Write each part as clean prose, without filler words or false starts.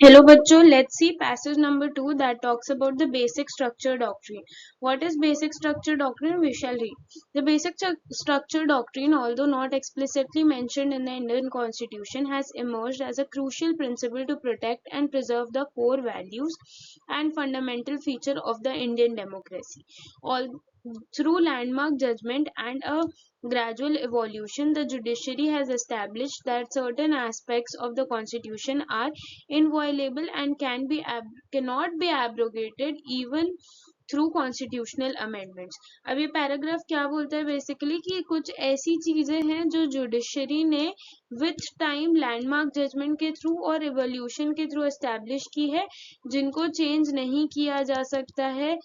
Hello bachcho, let's see passage number 2 that talks about the basic structure doctrine. What is basic structure doctrine? We shall read. The basic structure doctrine, although not explicitly mentioned in the Indian constitution, has emerged as a crucial principle to protect and preserve the core values and fundamental feature of the Indian democracy. All through landmark judgment and a gradual evolution, the judiciary has established that certain aspects of the constitution are inviolable and cannot be abrogated even through constitutional amendments. अब ये paragraph क्या बोलता है basically कि कुछ ऐसी चीजें हैं जो जुडिशरी ने विथ टाइम लैंडमार्क जजमेंट के थ्रू और रिवोल्यूशन के थ्रू एस्टैब्लिश की है, जिनको चेंज नहीं किया जा सकता है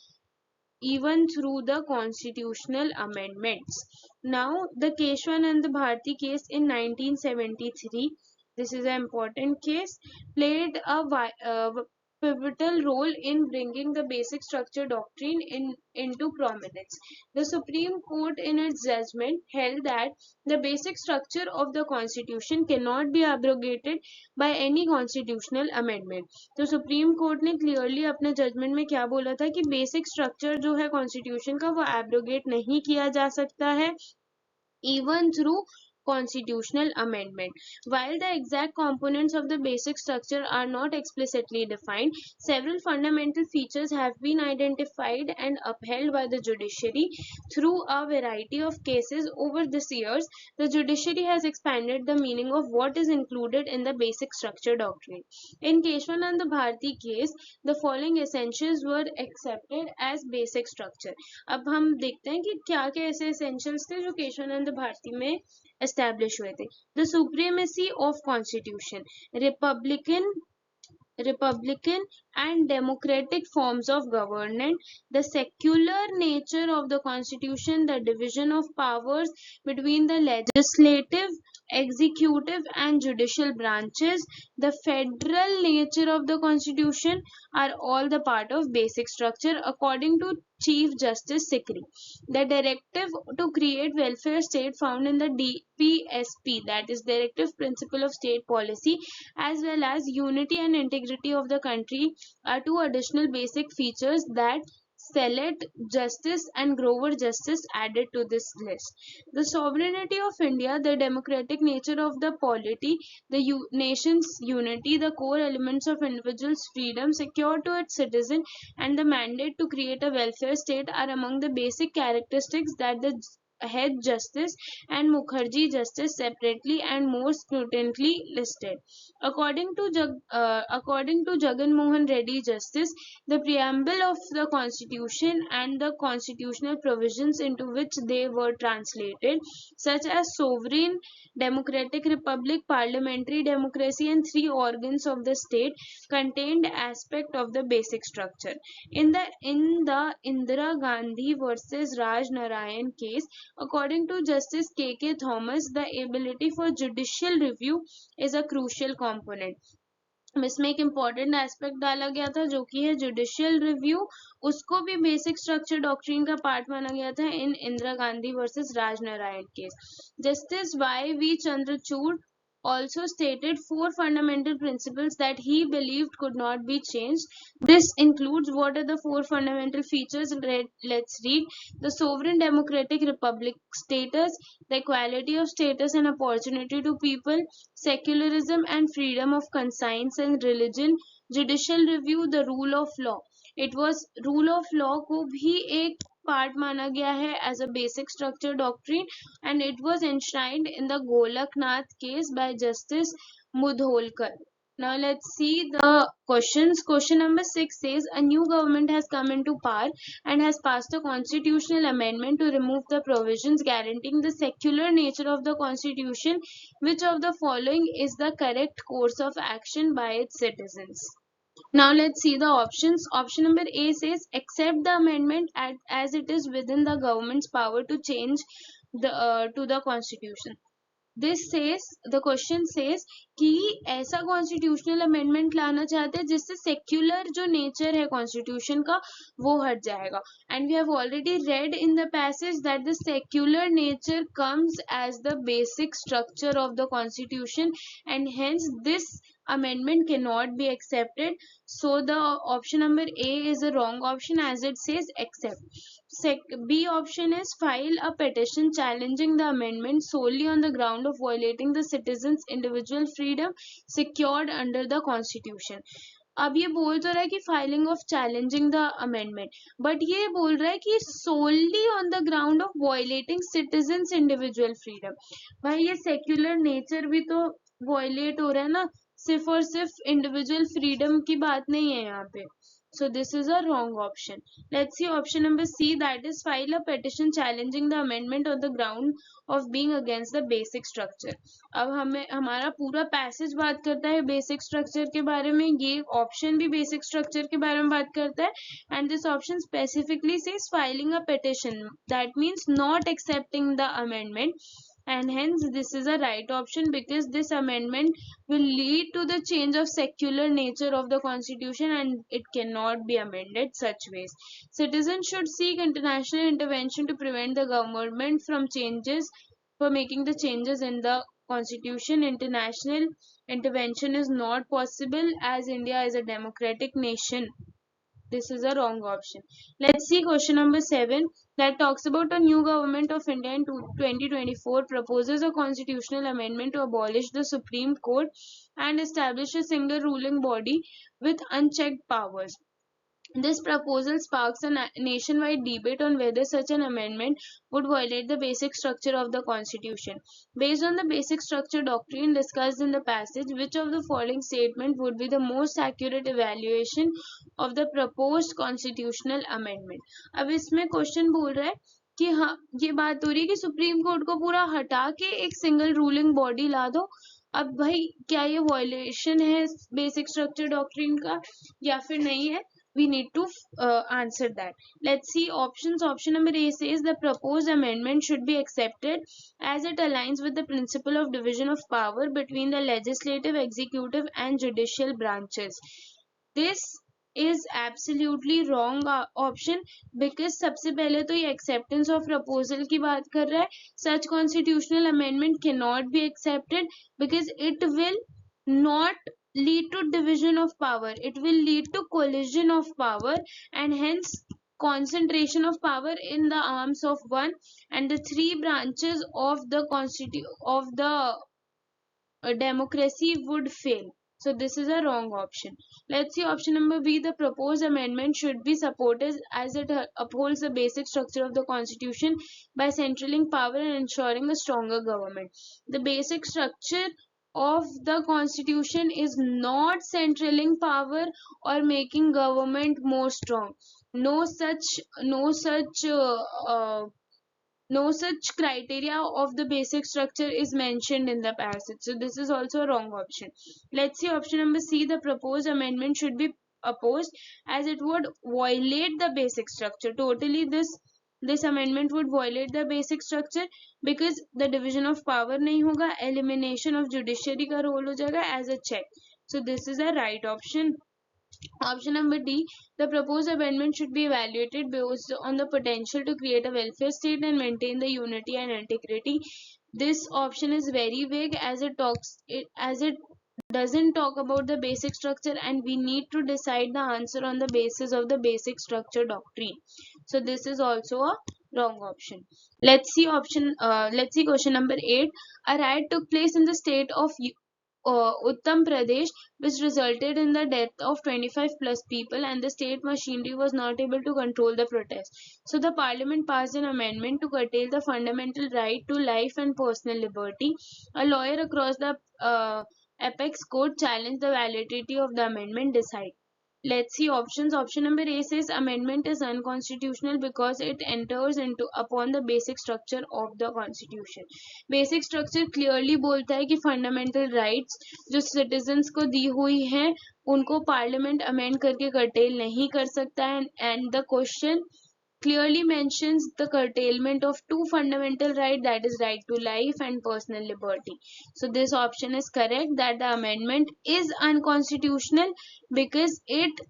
even through the constitutional amendments. Now, the Keshwanand Bharti case in 1973, this is an important case, played a pivotal role in bringing the basic structure doctrine into prominence. The Supreme Court, in its judgment, held that the basic structure of the Constitution cannot be abrogated by any constitutional amendment. तो supreme court ने clearly अपने judgement में क्या बोला था कि basic structure जो है कॉन्स्टिट्यूशन का वो एब्रोगेट नहीं किया जा सकता है even through constitutional amendment. While the exact components of the basic structure are not explicitly defined, several fundamental features have been identified and upheld by the judiciary through a variety of cases over these years. The judiciary has expanded the meaning of what is included in the basic structure doctrine. In Keshwanand Bharti case, the following essentials were accepted as basic structure. अब हम देखते हैं कि क्या क्या ऐसे essentials थे जो केशवानंद भारती में एस्टैब्लिश हुए थे. The supremacy of constitution, Republican Republican and democratic forms of government, the secular nature of the constitution, the division of powers between the legislative, executive and judicial branches, the federal nature of the constitution are all the part of basic structure according to Chief Justice Sikri. The directive to create welfare state found in the DPSP, that is Directive Principle of State Policy, as well as unity and integrity of the country are two additional basic features that Select Justice and Grover Justice added to this list. The sovereignty of India, the democratic nature of the polity, the nation's unity, the core elements of individual's freedom secured to its citizen, and the mandate to create a welfare state are among the basic characteristics that the head justice and Mukherjee justice separately and more scrutinously listed. According to Jagan Mohan Reddy justice, the preamble of the constitution and the constitutional provisions into which they were translated, such as sovereign, democratic republic, parliamentary democracy and three organs of the state, contained aspect of the basic structure. In the Indira Gandhi versus Raj Narayan case, according to Justice K.K. Thomas, the ability for judicial review is a crucial component. इसमें एक important aspect डाला गया था जो कि है judicial review, उसको भी बेसिक स्ट्रक्चर डॉक्ट्रिन का पार्ट माना गया था in Indira Gandhi versus Rajnarayan case. Justice Y V Chandrachud also stated four fundamental principles that he believed could not be changed. This includes, what are the four fundamental features? Let's read. The sovereign democratic republic status, the equality of status and opportunity to people, secularism and freedom of conscience and religion, judicial review, the rule of law. It was rule of law को भी एक part माना गया है as a basic structure doctrine, and it was enshrined in the Golaknath case by Justice Mudholkar. Now let's see the questions. Question number 6 says a new government has come into power and has passed a constitutional amendment to remove the provisions guaranteeing the secular nature of the constitution. Which of the following is the correct course of action by its citizens? Now let's see the options. Option number A says accept the amendment as it is within the government's power to change to the constitution. This says, the question says कि ऐसा constitutional amendment लाना चाहते हैं जिससे secular जो nature है constitution का वो हट जाएगा. And we have already read in the passage that the secular nature comes as the basic structure of the constitution, and hence this amendment cannot be accepted. So the option number A is a wrong option as it says accept. B option is file a petition challenging the amendment solely on the ground of violating the citizens' individual freedom secured under the constitution. अब ये बोल तो रहा है कि filing of challenging the amendment, but ये बोल रहा है कि solely on the ground of violating citizens individual freedom. भाई ये सेक्युलर नेचर भी तो वायलेट हो रहा है ना, सिर्फ और सिर्फ इंडिविजुअल फ्रीडम की बात नहीं है यहाँ पे. So this is a wrong option. Let's see option number C, that is file a petition challenging the amendment on the ground of being against the basic structure. अब हमें हमारा पूरा पैसेज बात करता है बेसिक स्ट्रक्चर के बारे में, ये ऑप्शन भी बेसिक स्ट्रक्चर के बारे में बात करता है. And this option specifically says filing a petition, that means not accepting the amendment, and hence this is a right option because this amendment will lead to the change of secular nature of the constitution and it cannot be amended such ways. Citizens should seek international intervention to prevent the government from changes, for making the changes in the constitution. International intervention is not possible as India is a democratic nation. This is a wrong option. Let's see question number 7, that talks about a new government of India in 2024 proposes a constitutional amendment to abolish the Supreme Court and establish a single ruling body with unchecked powers. This proposal sparks a nationwide debate on whether such an amendment would violate the basic structure of the Constitution. Based on the basic structure doctrine discussed in the passage, which of the following statement would be the most accurate evaluation of the proposed constitutional amendment? अब इसमें question बोल रहा है कि हाँ, ये बात हो रही है कि सुप्रीम कोर्ट को पूरा हटा के एक सिंगल रूलिंग बॉडी ला दो. अब भाई क्या ये वायलेशन है बेसिक स्ट्रक्चर डॉक्ट्रिन का या फिर नहीं है? We need to answer that. Let's see options. Option number A says the proposed amendment should be accepted as it aligns with the principle of division of power between the legislative, executive and judicial branches. This is absolutely wrong option because सबसे पहले तो ये acceptance of proposal की बात कर रहा है. Such constitutional amendment cannot be accepted because it will not lead to division of power, it will lead to collision of power and hence concentration of power in the arms of one, and the three branches of the democracy would fail. So this is a wrong option. Let's see option number B. The proposed amendment should be supported as it upholds the basic structure of the constitution by centralizing power and ensuring a stronger government. The basic structure of the constitution is not centralizing power or making government more strong. No such criteria of the basic structure is mentioned in the passage. So this is also a wrong option. Let's see option number C. The proposed amendment should be opposed as it would violate the basic structure. Totally this amendment would violate the basic structure because the division of power नहीं होगा, elimination of judiciary का role हो जाएगा as a check. So this is a right option. Option number D, the proposed amendment should be evaluated based on the potential to create a welfare state and maintain the unity and integrity. This option is very vague as it doesn't talk about the basic structure and we need to decide the answer on the basis of the basic structure doctrine. So this is also a wrong option. Let's see question number 8. A riot took place in the state of Uttar Pradesh, which resulted in the death of 25 plus people, and the state machinery was not able to control the protest. So the parliament passed an amendment to curtail the fundamental right to life and personal liberty. A lawyer across the apex court challenged the validity of the amendment. Decide. Let's see options. Option number A says amendment is unconstitutional because it enters into upon the basic structure of the constitution. Basic structure clearly बोलता है कि fundamental rights जो citizens को दी हुई हैं उनको parliament amend करके curtail नहीं कर सकता है, and the question clearly mentions the curtailment of two fundamental rights, that is right to life and personal liberty. So this option is correct, that the amendment is unconstitutional because it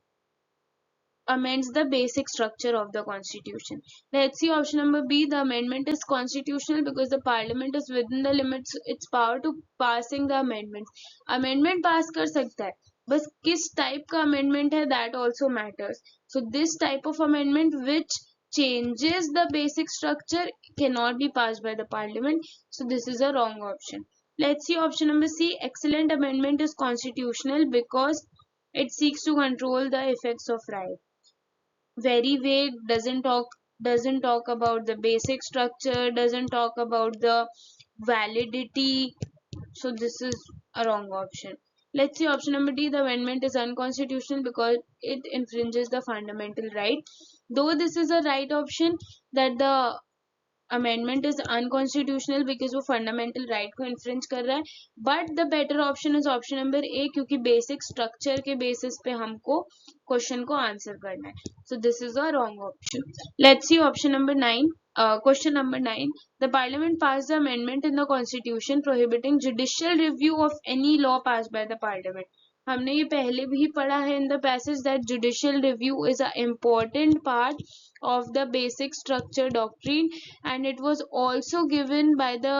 amends the basic structure of the constitution. Let's see option number B. The amendment is constitutional because the parliament is within the limits its power to passing the amendments. Amendment pass कर सकता है, बस किस type का amendment है that also matters. So this type of amendment which changes the basic structure cannot be passed by the parliament. So this is a wrong option. Let's see option number C. Excellent amendment is constitutional because it seeks to control the effects of right. Very vague, doesn't talk about the basic structure, doesn't talk about the validity. So this is a wrong option. Let's see option number D. The amendment is unconstitutional because it infringes the fundamental right. Though this is a right option, that the amendment is unconstitutional because वो fundamental right को infringe कर रहा है, but the better option is option number A, क्योंकि basic structure के basis पे हमको question को आंसर करना है. So this is a wrong option. Let's see option number 9. Question number 9. The parliament passed the amendment in the constitution prohibiting judicial review of any law passed by the parliament. हमने ये पहले भी पढ़ा है in the passage that judicial review is an important part of the basic structure doctrine, and it was also given by the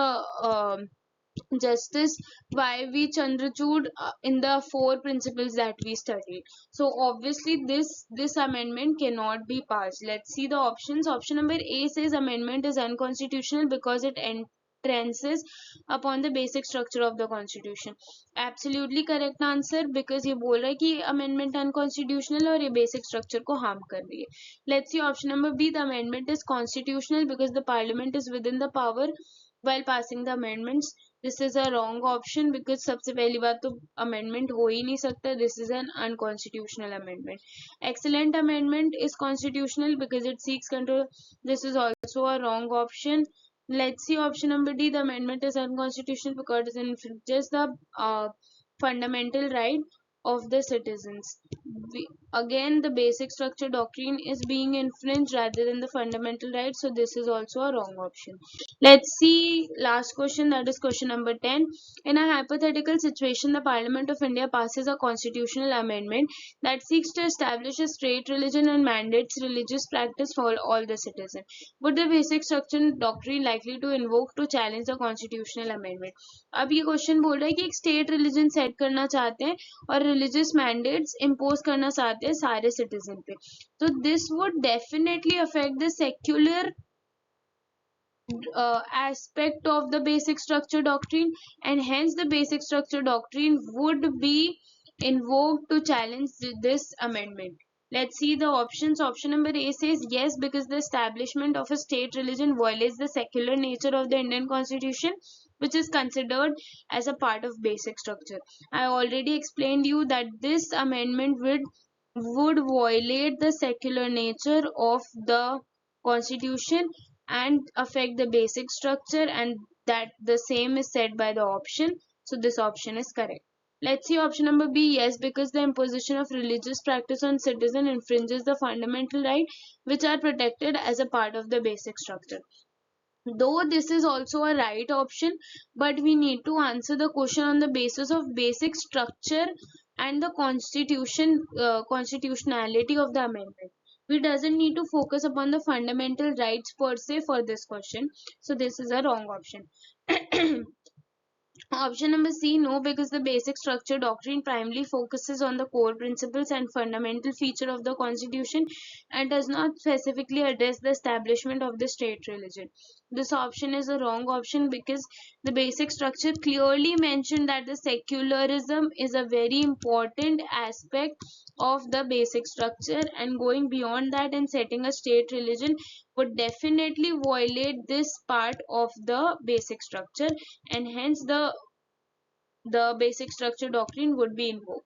Justice Y.V. Chandrachud in the four principles that we studied. So obviously this amendment cannot be passed. Let's see the options. Option number A says amendment is unconstitutional because it entrances upon the basic structure of the constitution. Absolutely correct answer, because ये बोल रहा है कि amendment unconstitutional और ये basic structure को harm कर रही है. Let's see option number B. The amendment is constitutional because the parliament is within the power while passing the amendments. This is a wrong option because सबसे पहली बात तो amendment हो ही नहीं सकता. This is an unconstitutional amendment. Excellent amendment is constitutional because it seeks control. This is also a wrong option. Let's see option number D. The amendment is unconstitutional because it infringes the fundamental right of the citizens. Again, the basic structure doctrine is being infringed rather than the fundamental right. So this is also a wrong option. Let's see last question, that is question number 10. In a hypothetical situation, the Parliament of India passes a constitutional amendment that seeks to establish a state religion and mandates religious practice for all the citizens. Would the basic structure doctrine likely to invoke to challenge the constitutional amendment? अब ये question बोल रहा है कि एक state religion set करना चाहते हैं और रिलीजियस मैंडेट्स इम्पोज करना चाहते हैं सारे सिटीजन पे, तो this would definitely affect the secular aspect of the basic structure doctrine, and hence the basic structure doctrine would be invoked to challenge this amendment. Let's see the options. Option number A says yes, because the establishment of a state religion violates the secular nature of the Indian constitution, which is considered as a part of basic structure. I already explained you that this amendment would violate the secular nature of the constitution and affect the basic structure, and that the same is said by the option. So this option is correct. Let's see option number B. Yes, because the imposition of religious practice on citizen infringes the fundamental right which are protected as a part of the basic structure. Though this is also a right option, but we need to answer the question on the basis of basic structure and the constitutionality of the amendment. We doesn't need to focus upon the fundamental rights per se for this question. So this is a wrong option. Option number C, no, because the basic structure doctrine primarily focuses on the core principles and fundamental feature of the constitution and does not specifically address the establishment of the state religion. This option is a wrong option because the basic structure clearly mentioned that the secularism is a very important aspect of the basic structure, and going beyond that and setting a state religion would definitely violate this part of the basic structure, and hence the basic structure doctrine would be invoked.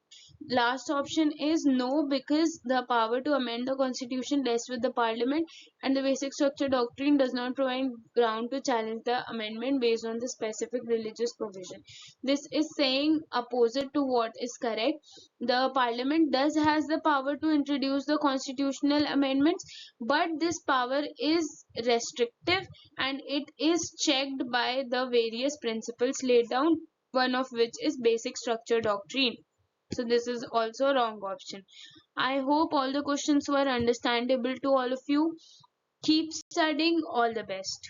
Last option is no, because the power to amend the constitution rests with the parliament and the basic structure doctrine does not provide ground to challenge the amendment based on the specific religious provision. This is saying opposite to what is correct. The parliament does has the power to introduce the constitutional amendments, but this power is restrictive and it is checked by the various principles laid down, one of which is basic structure doctrine. So this is also a wrong option. I hope all the questions were understandable to all of you. Keep studying. All the best.